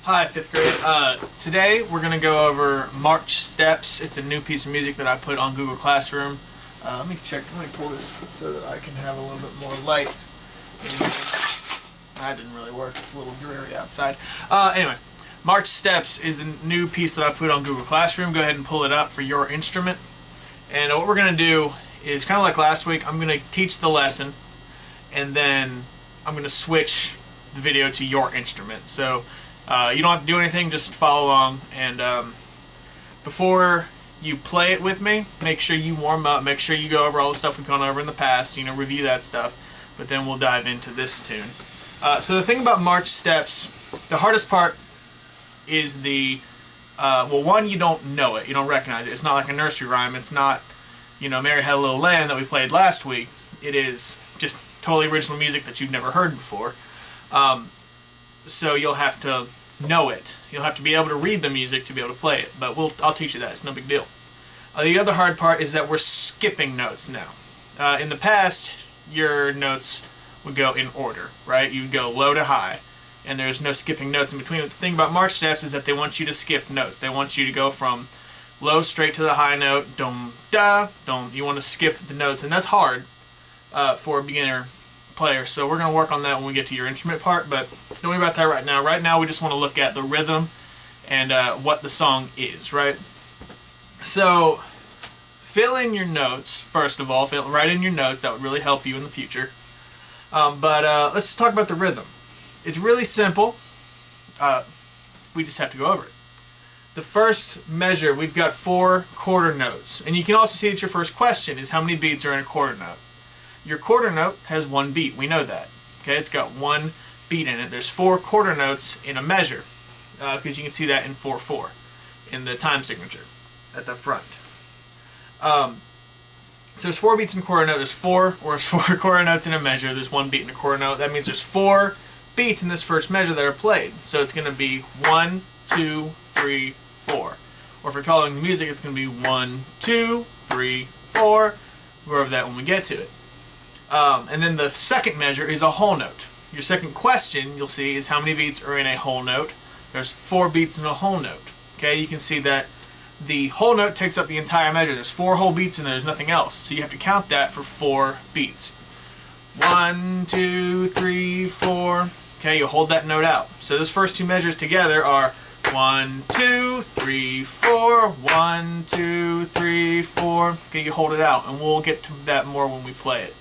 Hi, 5th grade. Today we're going to go over March Steps. It's a new piece of music that I put on Google Classroom. Let me pull this so that I can have a little bit more light. That didn't really work. It's a little dreary outside. Anyway, March Steps is a new piece that I put on Google Classroom. Go ahead and pull it up for your instrument. And what we're going to do is kind of like last week. I'm going to teach the lesson, and then I'm going to switch the video to your instrument. So you don't have to do anything, just follow along. And before you play it with me, make sure you warm up, make sure you go over all the stuff we've gone over in the past, review that stuff, but then we'll dive into this tune. So the thing about March Steps, the hardest part is the, well, one, you don't know it, you don't recognize it. It's not like a nursery rhyme, it's not, Mary Had a Little Lamb that we played last week. It is just totally original music that you've never heard before. So you'll have to know it. You'll have to be able to read the music to be able to play it. But I'll teach you that. It's no big deal. The other hard part is that we're skipping notes now. In the past, your notes would go in order, right? You'd go low to high, and there's no skipping notes in between. But the thing about March Steps is that they want you to skip notes. They want you to go from low straight to the high note, dum, da, dum. You want to skip the notes, and that's hard for a beginner player, so we're going to work on that when we get to your instrument part, but don't worry about that right now. Right now we just want to look at the rhythm and what the song is, right? So fill in your notes, first of all. Write in your notes. That would really help you in the future. But let's talk about the rhythm. It's really simple. We just have to go over it. The first measure, we've got 4 quarter notes, and you can also see that your first question is how many beats are in a quarter note. Your quarter note has 1 beat. We know that. Okay, it's got 1 beat in it. There's 4 quarter notes in a measure, because you can see that in 4/4 in the time signature at the front. So there's 4 beats in a quarter note. There's 4 quarter notes in a measure. There's 1 beat in a quarter note. That means there's 4 beats in this first measure that are played. So it's going to be 1, 2, 3, 4. Or if you're following the music, it's going to be 1, 2, 3, 4. We'll go over that when we get to it. And then the second measure is a whole note. Your second question, you'll see, is how many beats are in a whole note. There's 4 beats in a whole note. Okay, you can see that the whole note takes up the entire measure. There's 4 whole beats and there's nothing else. So you have to count that for 4 beats. 1, 2, 3, 4. Okay, you hold that note out. So those first 2 measures together are 1, 2, 3, 4. 1, 2, 3, 4. Okay, you hold it out, and we'll get to that more when we play it.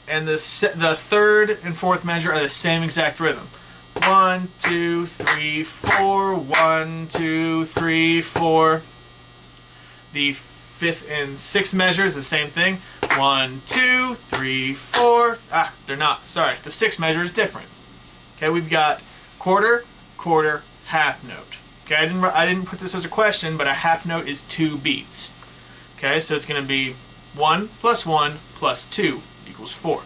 And the third and fourth measure are the same exact rhythm. 1, 2, 3, 4. 1, 2, 3, 4. The fifth and sixth measure is the same thing. 1, 2, 3, 4. They're not. Sorry, the sixth measure is different. Okay, we've got quarter, quarter, half note. Okay, I didn't put this as a question, but a half note is 2 beats. Okay, so it's going to be 1 plus 1 plus 2 equals 4.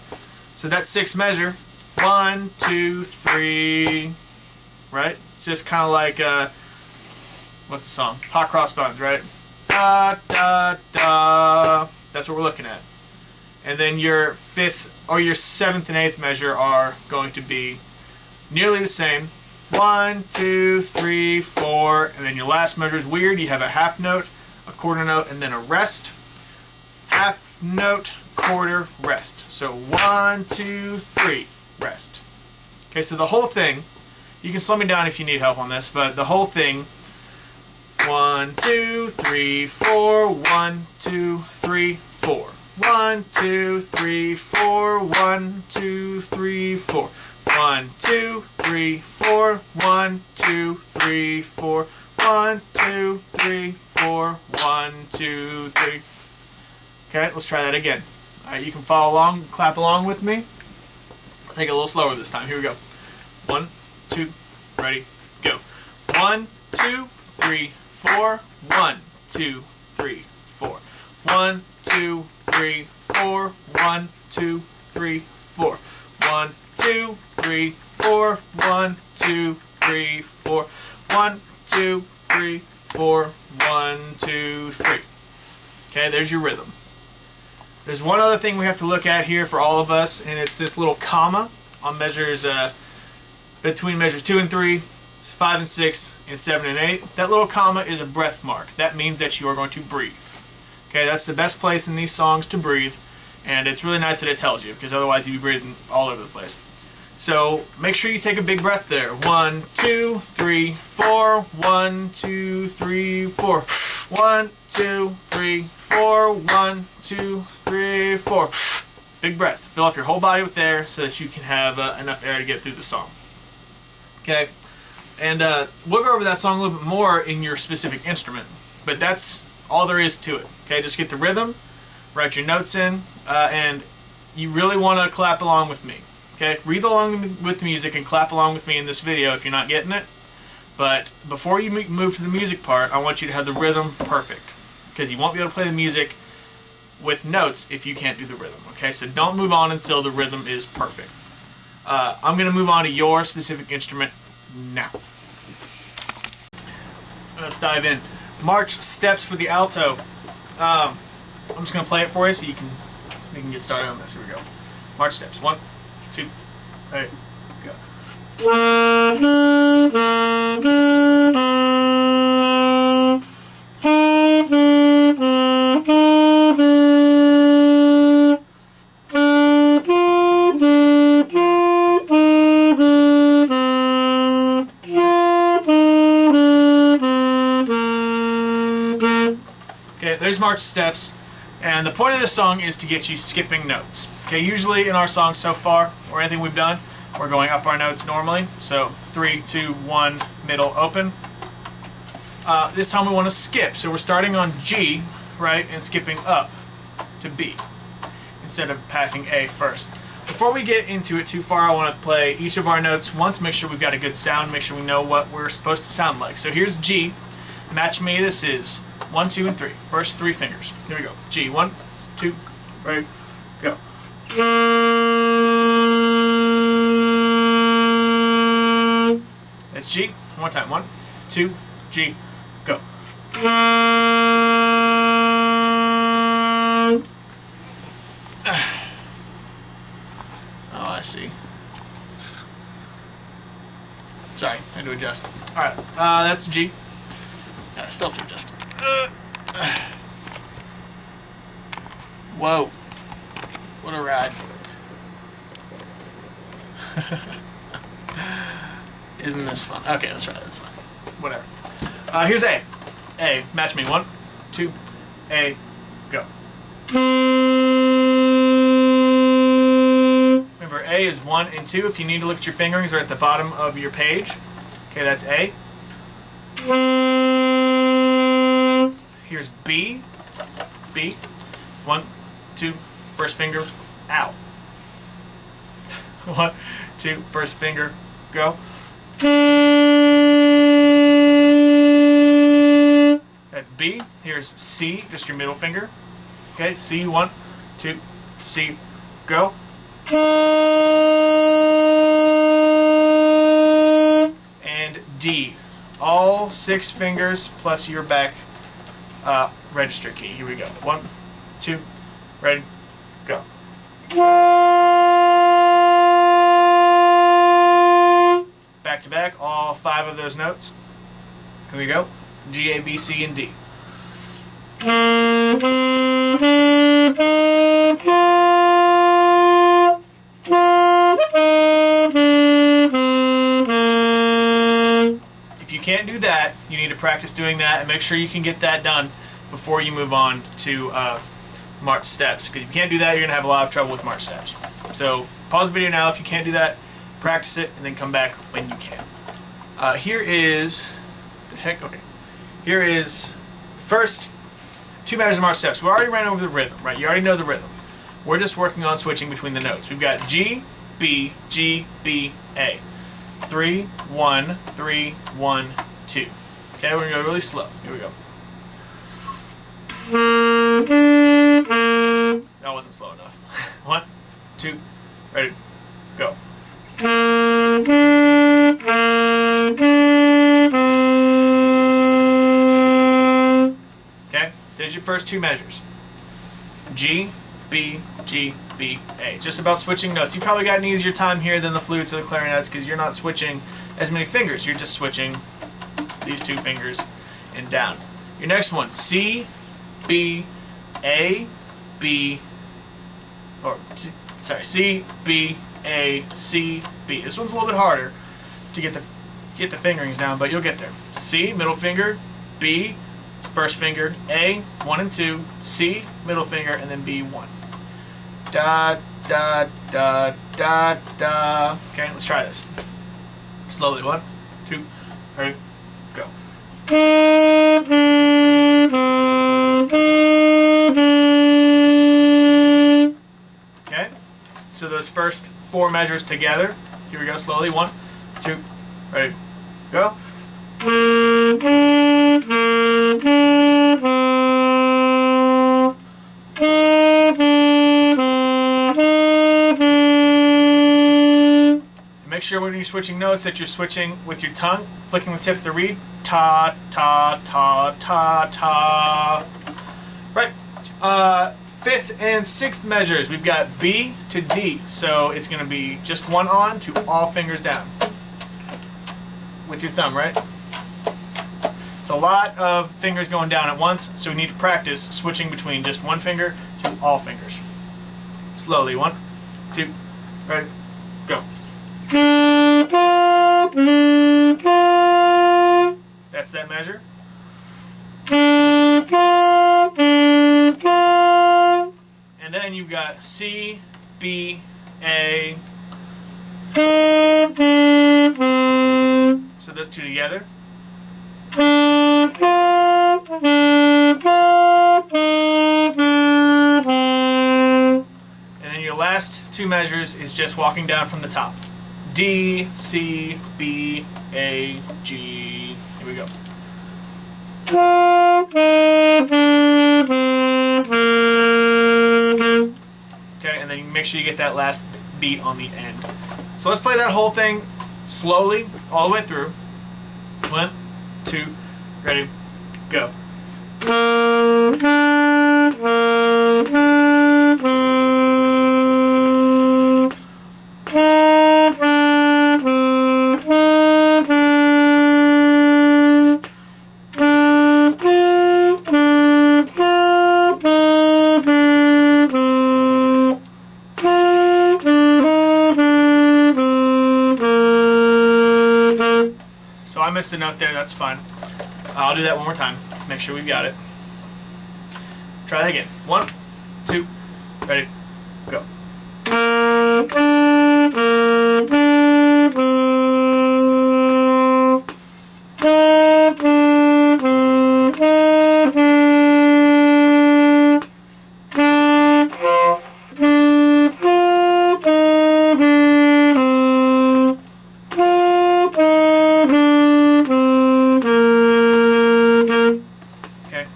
So that sixth measure, 1, 2, 3, right? Just kind of like, what's the song? Hot Cross Buns, right? Da, da, da. That's what we're looking at. And then your fifth, or your seventh and eighth measure are going to be nearly the same. 1, 2, 3, 4, and then your last measure is weird. You have a half note, a quarter note, and then a rest. Half note, quarter, rest. So 1, 2, 3, rest. Okay, so the whole thing, you can slow me down if you need help on this, but the whole thing, 1, 2, 3, 4, 1, 2, 3, 4. 1, 2, 3, 4, 1, 2, 3, 4. 1, 2, 3, 4, 1, 2, 3, 4. 1, 2, 3, 4, 1, 2, 3. Okay, let's try that again. Alright, you can follow along, clap along with me. I'll take it a little slower this time. Here we go. 1, 2, ready, go. 1, 2, 3, 4. 1, 2, 3, 4. 1, 2, 3, 4. 1, 2, 3, 4. 1, 2, 3, 4. 1, 2, 3, 4. 1, 2, 3, 4. 1, 2, 3. Okay, there's your rhythm. There's one other thing we have to look at here for all of us, and it's this little comma on measures between measures 2 and 3. 5 and 6 and 7 and 8, that little comma is a breath mark. That means that you are going to breathe. Okay, that's the best place in these songs to breathe, and it's really nice that it tells you, because otherwise you'd be breathing all over the place. So make sure you take a big breath there. 1, 2, 3, 4. 1, 2, 3, 4. 1, 2, 3, 4. 1, 2, 3, 4. Big breath. Fill up your whole body with air so that you can have enough air to get through the song. Okay, and we'll go over that song a little bit more in your specific instrument, but that's all there is to it. Okay, just get the rhythm, write your notes in, and you really want to clap along with me. Okay, read along with the music and clap along with me in this video if you're not getting it. But before you move to the music part, I want you to have the rhythm perfect, because you won't be able to play the music with notes if you can't do the rhythm. Okay, so don't move on until the rhythm is perfect. I'm going to move on to your specific instrument now. Let's dive in. March steps for the alto. I'm just going to play it for you so you can get started on this. Here we go. March steps. 1, 2, 3, go. Okay, there's March steps, and the point of this song is to get you skipping notes. Okay, usually in our songs so far, or anything we've done, we're going up our notes normally. So 3, 2, 1, middle, open. This time we want to skip, so we're starting on G, right, and skipping up to B instead of passing A first. Before we get into it too far, I want to play each of our notes once, make sure we've got a good sound, make sure we know what we're supposed to sound like. So here's G. Match me. This is 1, 2, and 3. First 3 fingers. Here we go. G. 1, 2, 3, go. That's G. One more time. 1, 2, G, go. Oh, I see. Sorry, I had to adjust. Alright, that's G. I still have to adjust. Whoa. What a ride. Isn't this fun? Okay, that's right, that's fine. Whatever. Here's A. A, match me. 1, 2, A, go. Remember, A is 1 and 2. If you need to look at your fingerings, they're at the bottom of your page. Okay, that's A. Here's B. B. 1, 2, first finger, out. 1, 2, first finger, go. That's B. Here's C, just your middle finger. Okay, C, 1, 2, C, go. And D. All 6 fingers plus your back register key. Here we go. 1, 2, ready, go. Back to back, all 5 of those notes. Here we go. G, A, B, C, and D. If you can't do that, you need to practice doing that and make sure you can get that done before you move on to March steps. Because if you can't do that, you're going to have a lot of trouble with March steps. So pause the video now if you can't do that, practice it, and then come back when you can. Here is the heck. Okay, here is first 2 measures of March steps. We already ran over the rhythm, right? You already know the rhythm. We're just working on switching between the notes. We've got G, B, G, B, A. 3, 1, 3, 1, 2. Okay, we're gonna go really slow. Here we go. That wasn't slow enough. 1, 2, ready, go. Okay, there's your first 2 measures. G, B, G, B, A. It's just about switching notes. You probably got an easier time here than the flutes or the clarinets because you're not switching as many fingers. You're just switching these two fingers and down. Your next one, C, B, A, B, or C, B, A, C, B. This one's a little bit harder to get the fingerings down, but you'll get there. C, middle finger, B, first finger, A, 1 and 2, C, middle finger, and then B, 1. Da, da, da, da, da. Okay, let's try this. Slowly, 1, 2, 3, go. Okay, so those first 4 measures together. Here we go, slowly, 1, 2, ready, go. Make sure when you're switching notes that you're switching with your tongue, flicking the tip of the reed. Ta, ta, ta, ta, ta. Right. 5th and 6th measures. We've got B to D. So it's going to be just 1 on to all fingers down. With your thumb, right? It's a lot of fingers going down at once, so we need to practice switching between just 1 finger to all fingers. Slowly. 1, 2, ready, go. That's that measure. And then you've got C, B, A. So those two together. And then your last 2 measures is just walking down from the top. D, C, B, A, G. Here we go. Okay, and then you make sure you get that last beat on the end. So let's play that whole thing slowly, all the way through. 1, 2, ready, go. So I missed a note there, that's fine. I'll do that one more time. Make sure we've got it. Try that again. 1, 2, ready, go.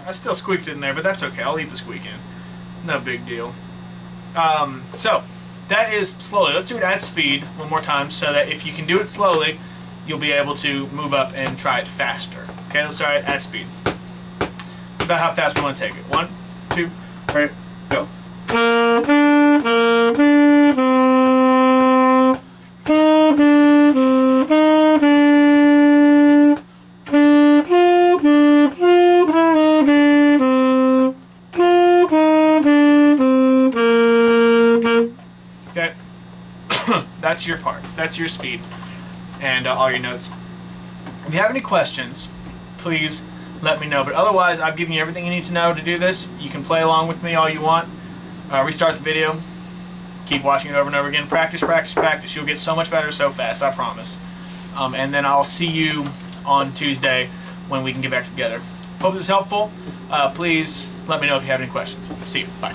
I still squeaked it in there, but that's okay. I'll leave the squeak in. No big deal. So, that is slowly. Let's do it at speed one more time so that if you can do it slowly, you'll be able to move up and try it faster. Okay, let's try it at speed. It's about how fast we want to take it. 1, 2, 3, go. Okay, that's your part. That's your speed and all your notes. If you have any questions, please let me know. But otherwise, I've given you everything you need to know to do this. You can play along with me all you want. Restart the video. Keep watching it over and over again. Practice, practice, practice. You'll get so much better so fast, I promise. And then I'll see you on Tuesday when we can get back together. Hope this is helpful. Please let me know if you have any questions. See you. Bye.